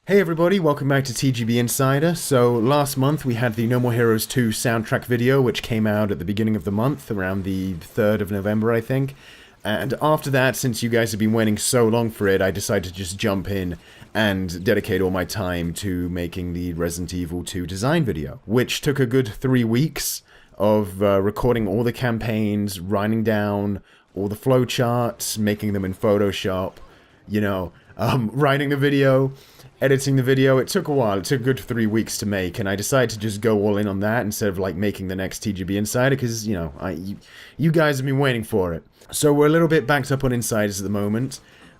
Hey everybody, welcome back to TGB Insider. So last month we had the No More Heroes 2 soundtrack video, which came out at the beginning of the month, around the 3rd of November, I think. And after that, since you guys have been waiting so long for it, I decided to just jump in and dedicate all my time to making the Resident Evil 2 design video, which took a good 3 weeks of recording all the campaigns, writing down all the flowcharts, making them in Photoshop, writing the video, editing the video. It took a while. It took a good 3 weeks to make, and I decided to just go all in on that instead of like making the next TGB Insider, because you guys have been waiting for it. So we're a little bit backed up on Insiders at the moment,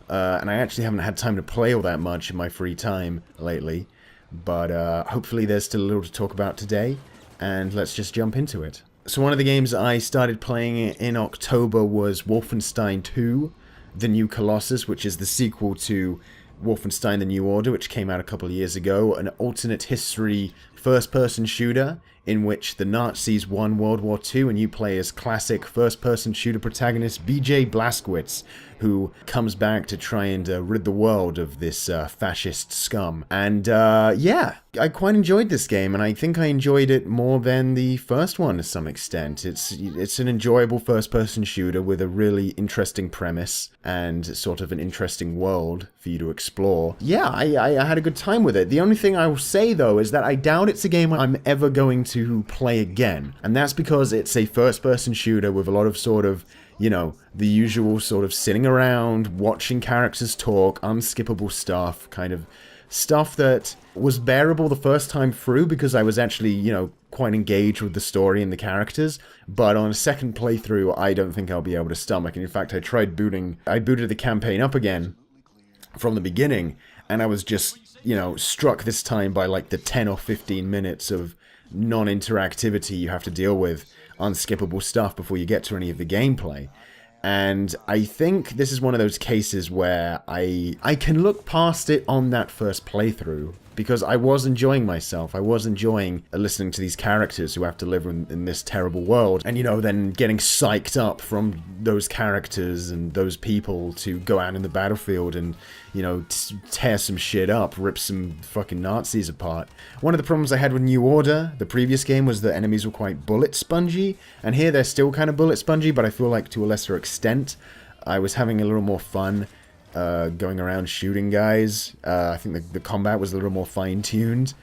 and I actually haven't had time to play all that much in my free time lately, but hopefully there's still a little to talk about today, and let's just jump into it. So one of the games I started playing in October was Wolfenstein 2, The New Colossus, which is the sequel to Wolfenstein The New Order, which came out a couple of years ago, an alternate history first-person shooter in which the Nazis won World War II, and you play as classic first-person shooter protagonist BJ Blazkowicz, who comes back to try and rid the world of this fascist scum. And yeah, I quite enjoyed this game, and I think I enjoyed it more than the first one to some extent. It's an enjoyable first-person shooter with a really interesting premise and sort of an interesting world for you to explore. Yeah, I had a good time with it. The only thing I will say, though, is that I doubt it's a game I'm ever going to play again. And that's because it's a first-person shooter with a lot of sort of, the usual sort of sitting around, watching characters talk, unskippable stuff, kind of stuff that was bearable the first time through because I was actually, quite engaged with the story and the characters, but on a second playthrough, I don't think I'll be able to stomach. And in fact, I booted the campaign up again from the beginning, and I was just, struck this time by like the 10 or 15 minutes of non-interactivity you have to deal with, unskippable stuff before you get to any of the gameplay. And I think this is one of those cases where I can look past it on that first playthrough, because I was enjoying myself. I was enjoying listening to these characters who have to live in this terrible world, and then getting psyched up from those characters and those people to go out in the battlefield and tear some shit up, rip some fucking Nazis apart. One of the problems I had with New Order, the previous game, was that enemies were quite bullet spongy, and here they're still kind of bullet spongy, but I feel like to a lesser extent. I was having a little more fun going around shooting guys. I think the combat was a little more fine-tuned.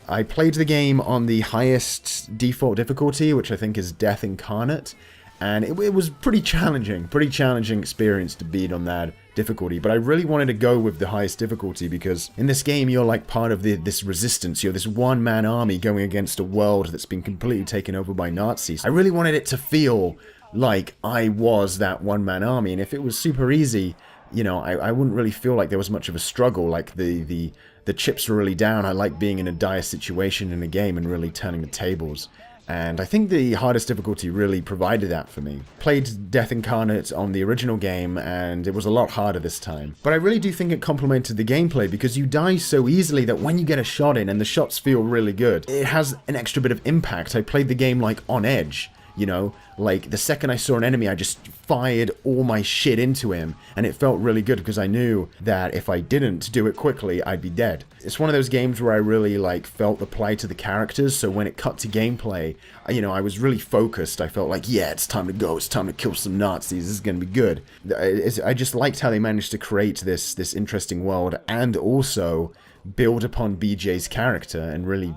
I played the game on the highest default difficulty, which I think is Death Incarnate, and it was pretty challenging experience to beat on that difficulty, but I really wanted to go with the highest difficulty because in this game you're like part of this resistance. You're this one-man army going against a world that's been completely taken over by Nazis. I really wanted it to feel like I was that one-man army, and if it was super easy, I wouldn't really feel like there was much of a struggle. Like the chips were really down. I like being in a dire situation in a game and really turning the tables. And I think the hardest difficulty really provided that for me. Played Death Incarnate on the original game, and it was a lot harder this time. But I really do think it complemented the gameplay, because you die so easily that when you get a shot in, and the shots feel really good, it has an extra bit of impact. I played the game like on edge. Like the second I saw an enemy, I just fired all my shit into him, and it felt really good because I knew that if I didn't do it quickly, I'd be dead. It's one of those games where I really felt the plight of the characters, so when it cut to gameplay, I was really focused. I felt like, yeah, it's time to go, it's time to kill some Nazis, this is gonna be good. I just liked how they managed to create this interesting world, and also build upon BJ's character, and really,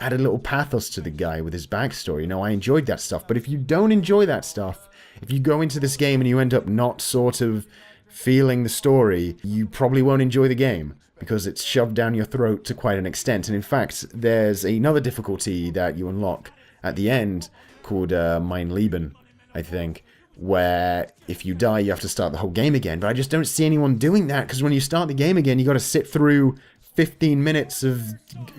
add a little pathos to the guy with his backstory. I enjoyed that stuff, but if you don't enjoy that stuff, if you go into this game and you end up not sort of feeling the story, you probably won't enjoy the game, because it's shoved down your throat to quite an extent. And in fact, there's another difficulty that you unlock at the end called Mein Leben, I think, where if you die, you have to start the whole game again. But I just don't see anyone doing that, because when you start the game again, you got to sit through 15 minutes of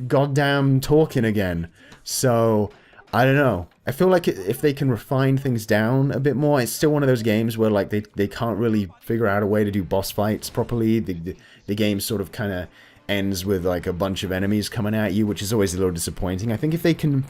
goddamn talking again. So, I don't know. I feel like if they can refine things down a bit more, it's still one of those games where they can't really figure out a way to do boss fights properly. The game sort of kind of ends with like a bunch of enemies coming at you, which is always a little disappointing. I think if they can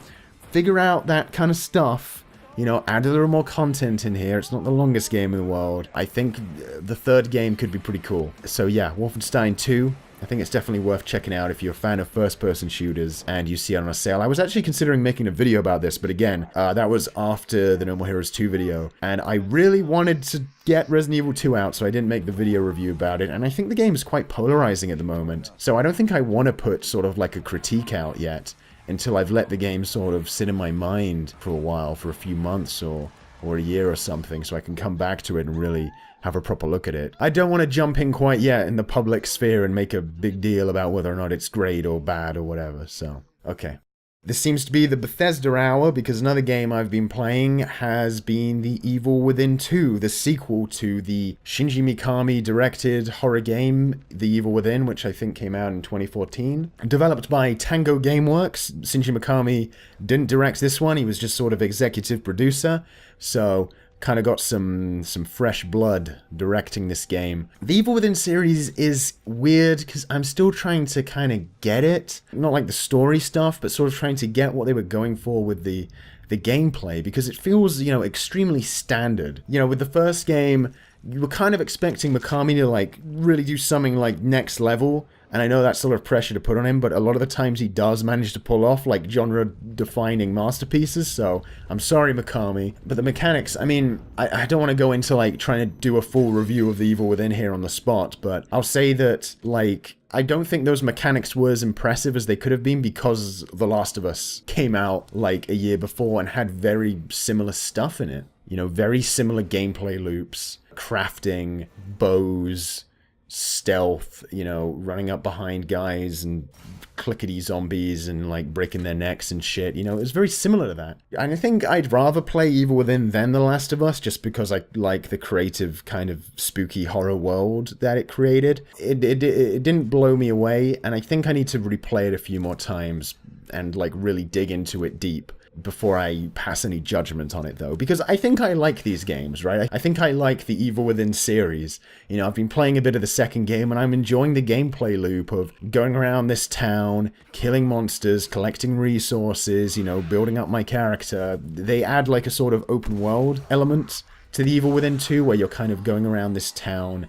figure out that kind of stuff, You know, add a little more content in here. It's not the longest game in the world. I think the third game could be pretty cool. So yeah, Wolfenstein 2. I think it's definitely worth checking out if you're a fan of first-person shooters and you see it on a sale. I was actually considering making a video about this, but again, that was after the No More Heroes 2 video, and I really wanted to get Resident Evil 2 out, so I didn't make the video review about it, and I think the game is quite polarizing at the moment, so I don't think I want to put sort of like a critique out yet until I've let the game sort of sit in my mind for a while, for a few months or a year or something, so I can come back to it and really have a proper look at it. I don't want to jump in quite yet in the public sphere and make a big deal about whether or not it's great or bad or whatever, so, okay. This seems to be the Bethesda hour, because another game I've been playing has been The Evil Within 2, the sequel to the Shinji Mikami directed horror game, The Evil Within, which I think came out in 2014. Developed by Tango Gameworks. Shinji Mikami didn't direct this one, he was just sort of executive producer, so kind of got some fresh blood directing this game. The Evil Within series is weird because I'm still trying to kind of get it. Not like the story stuff, but sort of trying to get what they were going for with the gameplay, because it feels, you know, extremely standard. You know, with the first game, you were kind of expecting Mikami to like really do something like next level, and I know that's a lot of pressure to put on him, but a lot of the times he does manage to pull off like genre-defining masterpieces, so I'm sorry, Mikami. But the mechanics, I mean, I don't want to go into like trying to do a full review of The Evil Within here on the spot, but I'll say that, like, I don't think those mechanics were as impressive as they could have been because The Last of Us came out like a year before and had very similar stuff in it. You know, very similar gameplay loops, crafting, bows, stealth, you know, running up behind guys and clickety zombies and like breaking their necks and shit. You know, it was very similar to that. And I think I'd rather play Evil Within than The Last of Us, just because I like the creative kind of spooky horror world that it created. It didn't blow me away, and I think I need to replay it a few more times and like really dig into it deep before I pass any judgment on it, though, because I think I like these games, right? I think I like the Evil Within series. You know, I've been playing a bit of the second game, and I'm enjoying the gameplay loop of going around this town, killing monsters, collecting resources, you know, building up my character. They add like a sort of open world element to the Evil Within 2, where you're kind of going around this town,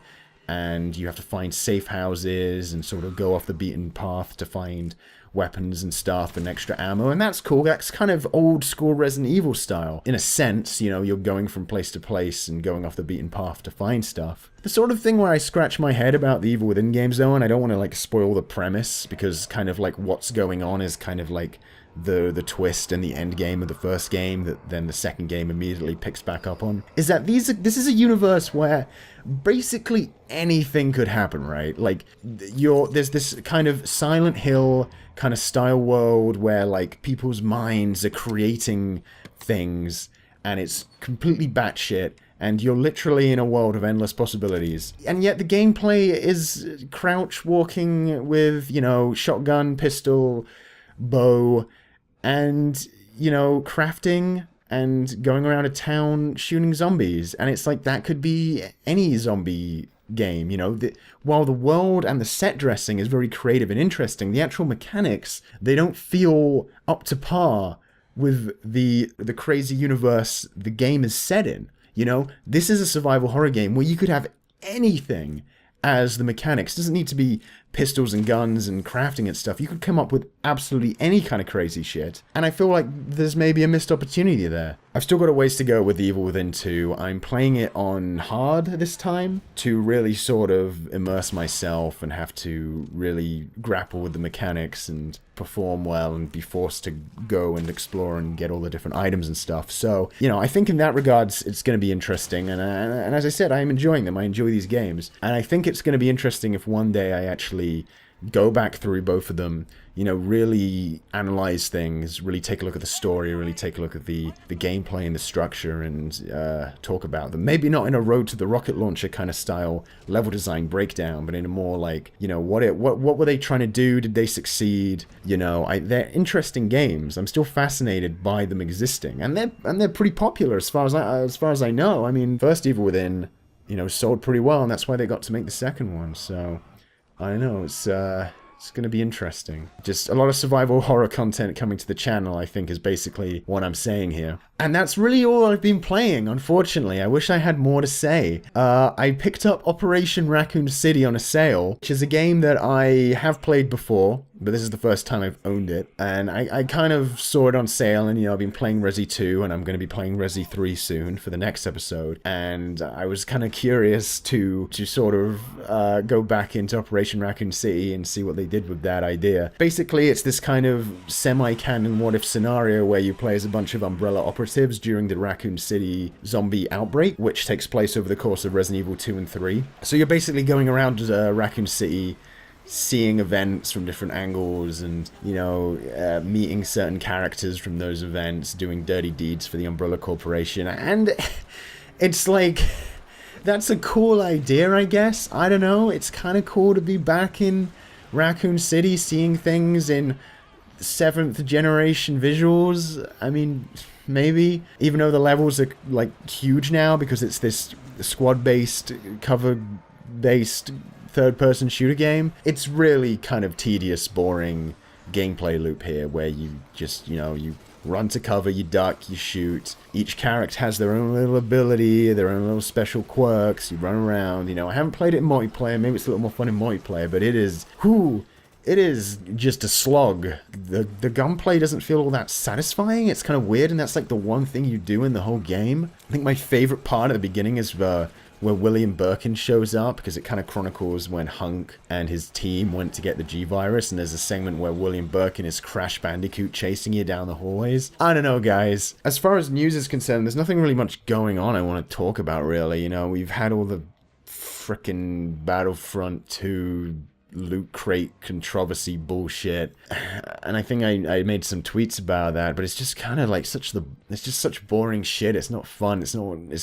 and you have to find safe houses and sort of go off the beaten path to find weapons and stuff and extra ammo, and that's cool. That's kind of old school Resident Evil style. In a sense, you know, you're going from place to place and going off the beaten path to find stuff. The sort of thing where I scratch my head about the Evil Within games, though, and I don't want to like spoil the premise, because kind of like what's going on is kind of like the twist and the end game of the first game that then the second game immediately picks back up on, is that this is a universe where basically anything could happen, right? Like, there's this kind of Silent Hill kind of style world where like people's minds are creating things, and it's completely batshit, and you're literally in a world of endless possibilities. And yet the gameplay is crouch walking with, you know, shotgun, pistol, bow, and, you know, crafting and going around a town shooting zombies. And it's like, that could be any zombie game, you know. While the world and the set dressing is very creative and interesting, the actual mechanics, they don't feel up to par with the crazy universe the game is set in. You know, this is a survival horror game where you could have anything as the mechanics. It doesn't need to be pistols and guns and crafting and stuff. You could come up with absolutely any kind of crazy shit. And I feel like there's maybe a missed opportunity there. I've still got a ways to go with The Evil Within 2. I'm playing it on hard this time to really sort of immerse myself and have to really grapple with the mechanics and perform well and be forced to go and explore and get all the different items and stuff. So, you know, I think in that regards, it's going to be interesting. And as I said, I'm enjoying them. I enjoy these games. And I think it's going to be interesting if one day I actually go back through both of them, you know, really analyze things, really take a look at the story, really take a look at the gameplay and the structure, and talk about them. Maybe not in a Road to the Rocket Launcher kind of style level design breakdown, but in a more like, you know, what were they trying to do? Did they succeed? You know, they're interesting games. I'm still fascinated by them existing, and they're pretty popular as far as I know. I mean, first Evil Within, you know, sold pretty well, and that's why they got to make the second one. So I don't know, it's going to be interesting. Just a lot of survival horror content coming to the channel, I think, is basically what I'm saying here. And that's really all I've been playing, unfortunately. I wish I had more to say. I picked up Operation Raccoon City on a sale, which is a game that I have played before, but this is the first time I've owned it. And I kind of saw it on sale, and, I've been playing Resi 2, and I'm going to be playing Resi 3 soon for the next episode. And I was kind of curious to sort of go back into Operation Raccoon City and see what they did with that idea. Basically, it's this kind of semi-canon what-if scenario where you play as a bunch of Umbrella operatives during the Raccoon City zombie outbreak, which takes place over the course of Resident Evil 2 and 3. So you're basically going around Raccoon City, seeing events from different angles and, meeting certain characters from those events, doing dirty deeds for the Umbrella Corporation. And it's like, that's a cool idea, I guess. I don't know. It's kind of cool to be back in Raccoon City, seeing things in 7th generation visuals. I mean, maybe. Even though the levels are, like, huge now because it's this squad-based, cover-based third-person shooter game, it's really kind of tedious, boring gameplay loop here where you just, you run to cover, you duck, you shoot. Each character has their own little ability, their own little special quirks. You run around, I haven't played it in multiplayer. Maybe it's a little more fun in multiplayer, but it is, it is just a slog. The gunplay doesn't feel all that satisfying. It's kind of weird, and that's like the one thing you do in the whole game. I think my favorite part at the beginning is where William Birkin shows up, because it kind of chronicles when Hunk and his team went to get the G-Virus, and there's a segment where William Birkin is Crash Bandicoot chasing you down the hallways. I don't know, guys. As far as news is concerned, there's nothing really much going on I want to talk about, really. We've had all the frickin' Battlefront 2 loot crate controversy bullshit, and I think I made some tweets about that, but it's just kind of like it's just such boring shit. It's not fun. It's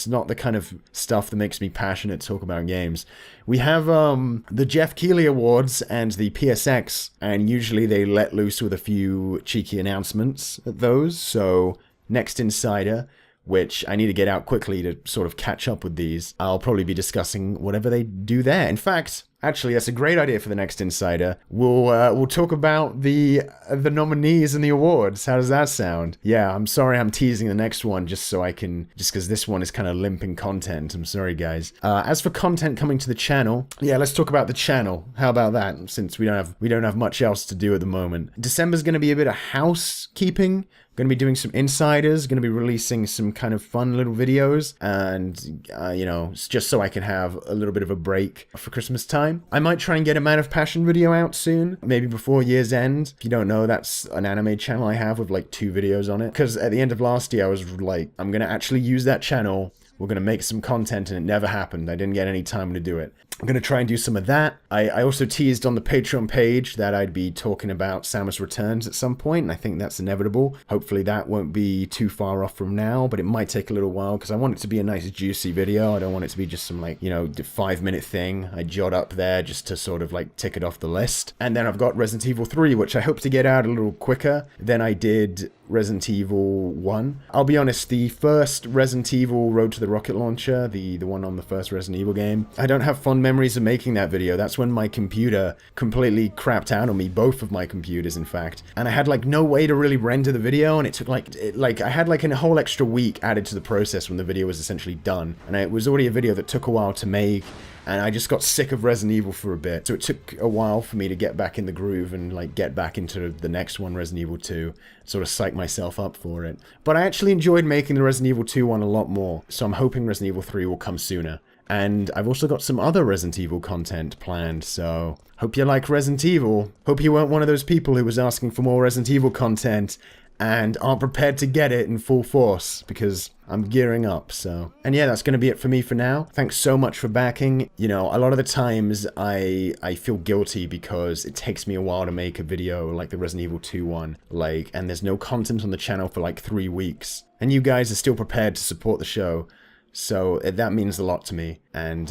not the kind of stuff that makes me passionate to talk about games. We have the Jeff Keighley Awards and the PSX, and usually they let loose with a few cheeky announcements at those. So Next Insider, which I need to get out quickly to sort of catch up with these. I'll probably be discussing whatever they do there. In fact, actually, that's a great idea for the Next Insider. We'll talk about the nominees and the awards. How does that sound? Yeah, I'm sorry I'm teasing the next one just because this one is kind of limping content. I'm sorry, guys. As for content coming to the channel, yeah, let's talk about the channel. How about that? Since we don't have much else to do at the moment. December's going to be a bit of housekeeping. Going to be doing some insiders, going to be releasing some kind of fun little videos, and, it's just so I can have a little bit of a break for Christmas time. I might try and get a Man of Passion video out soon, maybe before year's end. If you don't know, that's an anime channel I have with like 2 videos on it, because at the end of last year I was like, I'm going to actually use that channel. We're going to make some content, and it never happened. I didn't get any time to do it. I'm going to try and do some of that. I also teased on the Patreon page that I'd be talking about Samus Returns at some point, and I think that's inevitable. Hopefully that won't be too far off from now, but it might take a little while, because I want it to be a nice juicy video. I don't want it to be just some 5-minute thing I jot up there just to sort of tick it off the list. And then I've got Resident Evil 3, which I hope to get out a little quicker than I did Resident Evil 1. I'll be honest, the first Resident Evil Road to the Rocket Launcher, the one on the first Resident Evil game, I don't have fond memories of making that video. That's when my computer completely crapped out on me, both of my computers in fact, and I had no way to really render the video, and it took I had a whole extra week added to the process when the video was essentially done, and it was already a video that took a while to make. And I just got sick of Resident Evil for a bit. So it took a while for me to get back in the groove and get back into the next one, Resident Evil 2. Sort of psych myself up for it. But I actually enjoyed making the Resident Evil 2 one a lot more. So I'm hoping Resident Evil 3 will come sooner. And I've also got some other Resident Evil content planned. So hope you like Resident Evil. Hope you weren't one of those people who was asking for more Resident Evil content and aren't prepared to get it in full force, because I'm gearing up, so. And yeah, that's going to be it for me for now. Thanks so much for backing. A lot of the times I feel guilty because it takes me a while to make a video like the Resident Evil 2 one, and there's no content on the channel for 3 weeks. And you guys are still prepared to support the show, so that means a lot to me. And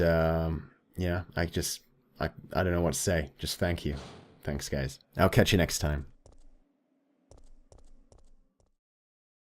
yeah, I don't know what to say. Just thank you. Thanks, guys. I'll catch you next time.